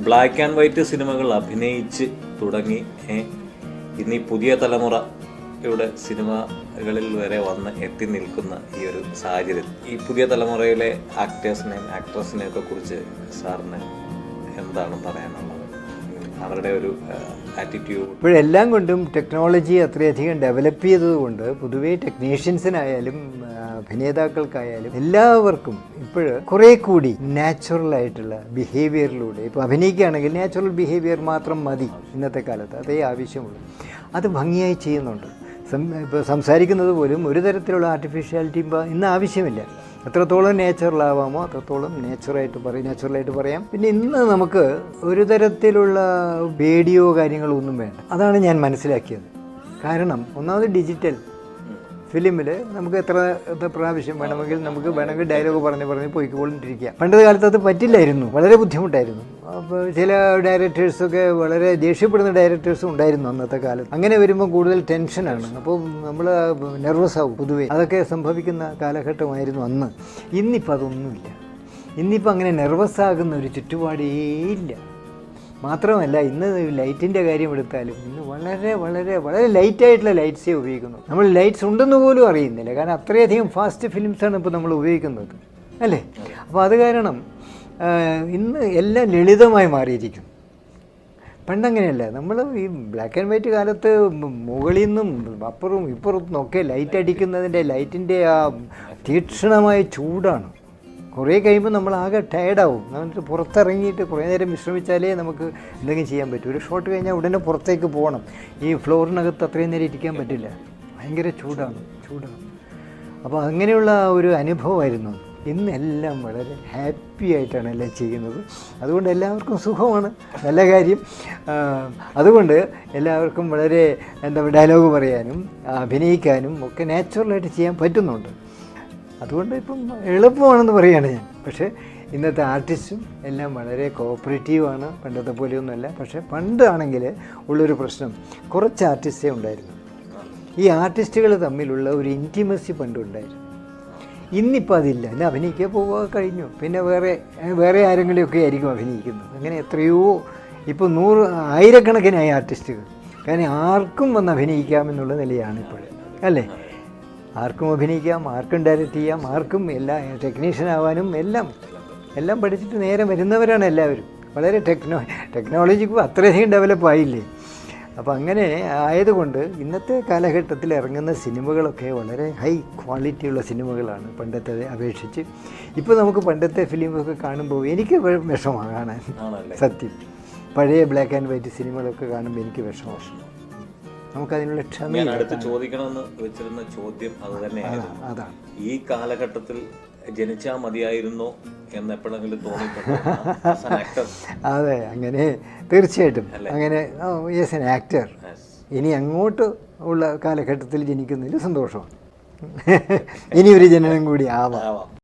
Black and white സിനിമകൾ അഭിനയിച്ച് തുടങ്ങി ഇന്ന് ഈ പുതിയ തലമുറയുടെ സിനിമകളിൽ വരെ വന്ന് എത്തി നിൽക്കുന്ന ഈ ഒരു സാഹചര്യത്തിൽ ഈ പുതിയ തലമുറയിലെ ആക്ടേഴ്സിനെയും ആക്ട്രസിനെയും ഒക്കെ കുറിച്ച് സാറിന് എന്താണ് പറയാനുള്ളത്? അവരുടെ ഒരു ആറ്റിറ്റ്യൂഡ് ഇപ്പോഴെല്ലാം കൊണ്ടും ടെക്നോളജി അത്രയധികം ഡെവലപ്പ് ചെയ്തതുകൊണ്ട് പൊതുവേ ടെക്നീഷ്യൻസിനായാലും അഭിനേതാക്കൾക്കായാലും എല്ലാവർക്കും ഇപ്പോൾ കുറേ കൂടി നാച്ചുറലായിട്ടുള്ള ബിഹേവിയറിലൂടെ ഇപ്പോൾ അഭിനയിക്കുകയാണെങ്കിൽ നാച്ചുറൽ ബിഹേവിയർ മാത്രം മതി ഇന്നത്തെ കാലത്ത്, അതേ ആവശ്യമുള്ളൂ. അത് ഭംഗിയായി ചെയ്യുന്നുണ്ട്. ഇപ്പോൾ സംസാരിക്കുന്നത് പോലും ഒരു തരത്തിലുള്ള ആർട്ടിഫിഷ്യാലിറ്റി ഇന്ന് ആവശ്യമില്ല. എത്രത്തോളം നേച്ചുറലാവാമോ അത്രത്തോളം നാച്ചുറലായിട്ട് പറയാം. പിന്നെ ഇന്ന് നമുക്ക് ഒരു തരത്തിലുള്ള പേടിയോ കാര്യങ്ങളോ ഒന്നും വേണ്ട. അതാണ് ഞാൻ മനസ്സിലാക്കിയത്. കാരണം ഒന്നാമത് ഡിജിറ്റൽ ഫിലിമിൽ നമുക്ക് എത്ര പ്രാവശ്യം വേണമെങ്കിൽ ഡയലോഗ് പറഞ്ഞ് പോയിക്കൊണ്ടിരിക്കുക. പണ്ടത്തെ കാലത്ത് അത് പറ്റില്ലായിരുന്നു, വളരെ ബുദ്ധിമുട്ടായിരുന്നു. അപ്പോൾ ചില ഡയറക്ടേഴ്സൊക്കെ വളരെ ദേഷ്യപ്പെടുന്ന ഡയറക്ടേഴ്സും ഉണ്ടായിരുന്നു അന്നത്തെ കാലത്ത്. അങ്ങനെ വരുമ്പോൾ കൂടുതൽ ടെൻഷനാണ്, അപ്പോൾ നമ്മൾ നെർവസ് ആവും പൊതുവേ. അതൊക്കെ സംഭവിക്കുന്ന കാലഘട്ടമായിരുന്നു അന്ന്. ഇന്നിപ്പോൾ അതൊന്നുമില്ല. ഇന്നിപ്പോൾ അങ്ങനെ നെർവസ് ആകുന്ന ഒരു ചുറ്റുപാടേ ഇല്ല. മാത്രമല്ല ഇന്ന് ലൈറ്റിൻ്റെ കാര്യം എടുത്താലും ഇന്ന് വളരെ വളരെ വളരെ ലൈറ്റായിട്ടുള്ള ലൈറ്റ്സേ ഉപയോഗിക്കുന്നു. നമ്മൾ ലൈറ്റ്സ് ഉണ്ടെന്ന് പോലും അറിയുന്നില്ല. കാരണം അത്രയധികം ഫാസ്റ്റ് ഫിലിംസാണ് ഇപ്പോൾ നമ്മൾ ഉപയോഗിക്കുന്നത്, അല്ലേ? അപ്പോൾ അത് കാരണം ഇന്ന് എല്ലാം ലളിതമായി മാറിയിരിക്കും. പണ്ടങ്ങനെയല്ല. നമ്മൾ ഈ ബ്ലാക്ക് ആൻഡ് വൈറ്റ് കാലത്ത് മുകളിൽ നിന്നും അപ്പുറവും ഇപ്പുറത്തും ഒക്കെ ലൈറ്റ് അടിക്കുന്നതിൻ്റെ ലൈറ്റിൻ്റെ ആ തീക്ഷണമായ ചൂടാണ്. കുറേ കഴിയുമ്പോൾ നമ്മൾ ആകെ ടയർഡാവും. എന്നിട്ട് പുറത്തിറങ്ങിയിട്ട് കുറേ നേരം വിശ്രമിച്ചാലേ നമുക്ക് എന്തെങ്കിലും ചെയ്യാൻ പറ്റും. ഒരു ഷോട്ട് കഴിഞ്ഞാൽ ഉടനെ പുറത്തേക്ക് പോകണം. ഈ ഫ്ലോറിനകത്ത് അത്രയും നേരം ഇരിക്കാൻ പറ്റില്ല, ഭയങ്കര ചൂടാണ്. അപ്പോൾ അങ്ങനെയുള്ള ഒരു അനുഭവമായിരുന്നു. ഇന്ന് എല്ലാം വളരെ ഹാപ്പി ആയിട്ടാണ് എല്ലാം ചെയ്യുന്നത്. അതുകൊണ്ട് എല്ലാവർക്കും സുഖമാണ്, നല്ല കാര്യം. അതുകൊണ്ട് എല്ലാവർക്കും വളരെ ഡയലോഗ് പറയാനും അഭിനയിക്കാനും ഒക്കെ നാച്ചുറലായിട്ട് ചെയ്യാൻ പറ്റുന്നുണ്ട്. അതുകൊണ്ട് ഇപ്പം എളുപ്പമാണെന്ന് പറയുകയാണ് ഞാൻ. പക്ഷേ ഇന്നത്തെ ആർട്ടിസ്റ്റും എല്ലാം വളരെ കോപ്പറേറ്റീവാണ്, പണ്ടത്തെ പോലെയൊന്നുമല്ല. പക്ഷേ പണ്ടാണെങ്കിൽ ഉള്ളൊരു പ്രശ്നം, കുറച്ച് ആർട്ടിസ്റ്റേ ഉണ്ടായിരുന്നു. ഈ ആർട്ടിസ്റ്റുകൾ തമ്മിലുള്ള ഒരു ഇൻറ്റിമസി പണ്ടുണ്ടായിരുന്നു. ഇന്നിപ്പോൾ അതില്ല. ഇന്ന് അഭിനയിക്കാൻ പോവുക കഴിഞ്ഞു, പിന്നെ വേറെ ആരെങ്കിലുമൊക്കെ ആയിരിക്കും അഭിനയിക്കുന്നത്. അങ്ങനെ എത്രയോ ഇപ്പോൾ ആയിരക്കണക്കിനായി ആർട്ടിസ്റ്റുകൾ. കാരണം ആർക്കും വന്ന് അഭിനയിക്കാമെന്നുള്ള നിലയാണ് ഇപ്പോൾ, അല്ലേ? ആർക്കും അഭിനയിക്കാം, ആർക്കും ഡയറക്റ്റ് ചെയ്യാം, ആർക്കും ടെക്നീഷ്യൻ ആവാനും എല്ലാം പഠിച്ചിട്ട് നേരെ വരുന്നവരാണ് എല്ലാവരും. വളരെ ടെക്നോളജി അത്രയധികം ഡെവലപ്പ് ആയില്ലേ? അപ്പോൾ അങ്ങനെ ആയതുകൊണ്ട് ഇന്നത്തെ കാലഘട്ടത്തിൽ ഇറങ്ങുന്ന സിനിമകളൊക്കെ വളരെ ഹൈ ക്വാളിറ്റിയുള്ള സിനിമകളാണ് പണ്ടത്തെ അപേക്ഷിച്ച്. ഇപ്പോൾ നമുക്ക് പണ്ടത്തെ ഫിലിമൊക്കെ കാണുമ്പോൾ എനിക്ക് വിഷമമാണ് കാണാൻ, സത്യം. പഴയ ബ്ലാക്ക് ആൻഡ് വൈറ്റ് സിനിമകളൊക്കെ കാണുമ്പോൾ എനിക്ക് വിഷമമാണ്. നമുക്കതിനുള്ള ക്ഷമ. അടുത്ത് ചോദിക്കണമെന്ന് വെച്ചിരുന്ന ചോദ്യം അത് തന്നെയായിരുന്നു. അതാണ് ഈ കാലഘട്ടത്തിൽ ജനിച്ചാൽ മതിയായിരുന്നു എന്ന് എപ്പോഴെങ്കിലും തോന്നിയിട്ടുണ്ടോ? അതെ, അങ്ങനെ തീർച്ചയായിട്ടും അങ്ങനെ. Yes, an actor. ഇനി അങ്ങോട്ട് ഉള്ള കാലഘട്ടത്തിൽ ജനിക്കുന്നതിൽ സന്തോഷമാണ്. ഇനി ഒരു ജനനം കൂടി ആവാം.